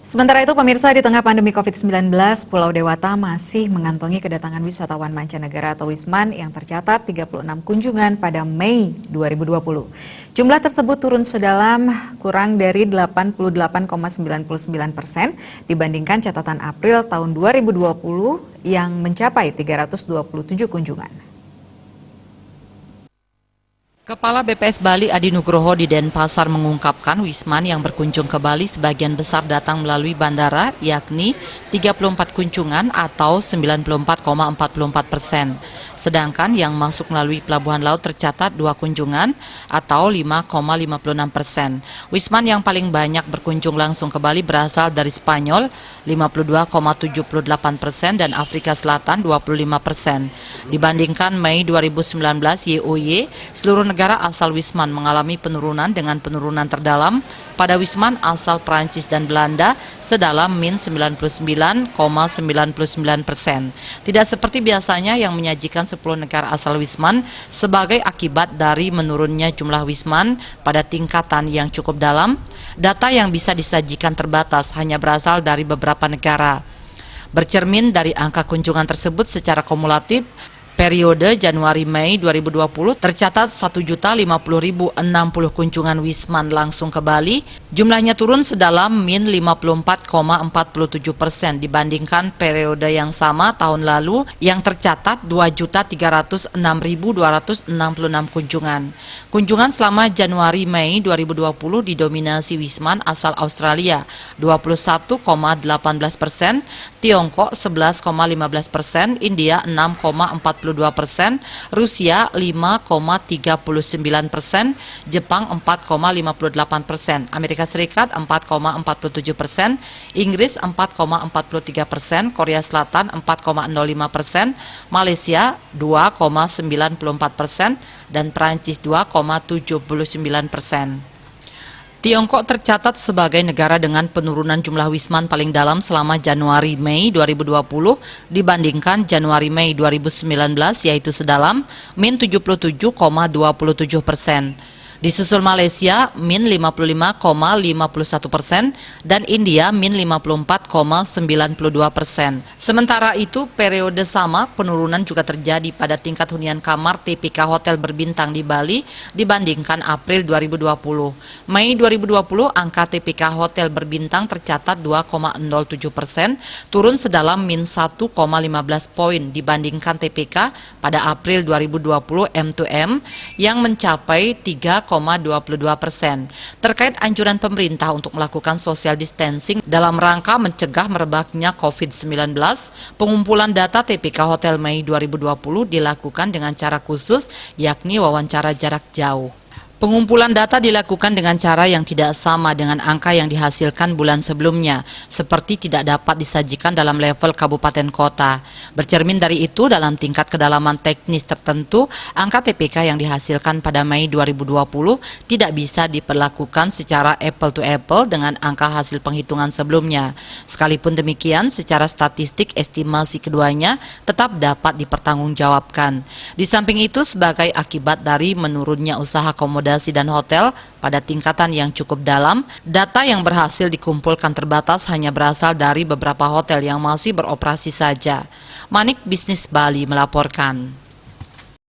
Sementara itu, pemirsa, di tengah pandemi COVID-19, Pulau Dewata masih mengantongi kedatangan wisatawan mancanegara atau wisman yang tercatat 36 kunjungan pada Mei 2020. Jumlah tersebut turun sedalam kurang dari 88,99% dibandingkan catatan April tahun 2020 yang mencapai 327 kunjungan. Kepala BPS Bali Adi Nugroho di Denpasar mengungkapkan wisman yang berkunjung ke Bali sebagian besar datang melalui bandara, yakni 34 kunjungan atau 94,44%. Sedangkan yang masuk melalui pelabuhan laut tercatat 2 kunjungan atau 5,56%. Wisman yang paling banyak berkunjung langsung ke Bali berasal dari Spanyol 52,78% dan Afrika Selatan 25%. Dibandingkan Mei 2019 YOY, seluruh negara asal wisman mengalami penurunan dengan penurunan terdalam pada wisman asal Prancis dan Belanda sedalam min 99,99%. Tidak seperti biasanya yang menyajikan 10 negara asal wisman sebagai akibat dari menurunnya jumlah wisman pada tingkatan yang cukup dalam. Data yang bisa disajikan terbatas hanya berasal dari beberapa negara. Bercermin dari angka kunjungan tersebut secara kumulatif, periode Januari-Mei 2020 tercatat 1.050.060 kunjungan wisman langsung ke Bali. Jumlahnya turun sedalam min 54,47% dibandingkan periode yang sama tahun lalu yang tercatat 2.306.266 kunjungan. Kunjungan selama Januari-Mei 2020 didominasi wisman asal Australia 21,18%, Tiongkok 11,15%, India 6,42%, Rusia 5,39%, Jepang 4,58%, Amerika Serikat 4,47%, Inggris 4,43%, Korea Selatan 4,05%, Malaysia 2,94%, dan Prancis 2,79%. Tiongkok tercatat sebagai negara dengan penurunan jumlah wisman paling dalam selama Januari-Mei 2020 dibandingkan Januari-Mei 2019, yaitu sedalam min 77,27%. Disusul Malaysia min 55,51% dan India min 54,92%. Sementara itu, periode sama penurunan juga terjadi pada tingkat hunian kamar TPK hotel berbintang di Bali dibandingkan April 2020. Mei 2020 angka TPK hotel berbintang tercatat 2,07%, turun sedalam min 1,15 poin dibandingkan TPK pada April 2020 M2M yang mencapai 3,22%. Terkait anjuran pemerintah untuk melakukan social distancing dalam rangka mencegah merebaknya COVID-19, pengumpulan data TPK Hotel Mei 2020 dilakukan dengan cara khusus, yakni wawancara jarak jauh. Pengumpulan data dilakukan dengan cara yang tidak sama dengan angka yang dihasilkan bulan sebelumnya, seperti tidak dapat disajikan dalam level kabupaten kota. Bercermin dari itu, dalam tingkat kedalaman teknis tertentu, angka TPK yang dihasilkan pada Mei 2020 tidak bisa diperlakukan secara apple to apple dengan angka hasil penghitungan sebelumnya. Sekalipun demikian, secara statistik estimasi keduanya tetap dapat dipertanggungjawabkan. Di samping itu, sebagai akibat dari menurunnya usaha akomodasi dan hotel pada tingkatan yang cukup dalam, data yang berhasil dikumpulkan terbatas hanya berasal dari beberapa hotel yang masih beroperasi saja. Manik Bisnis Bali melaporkan.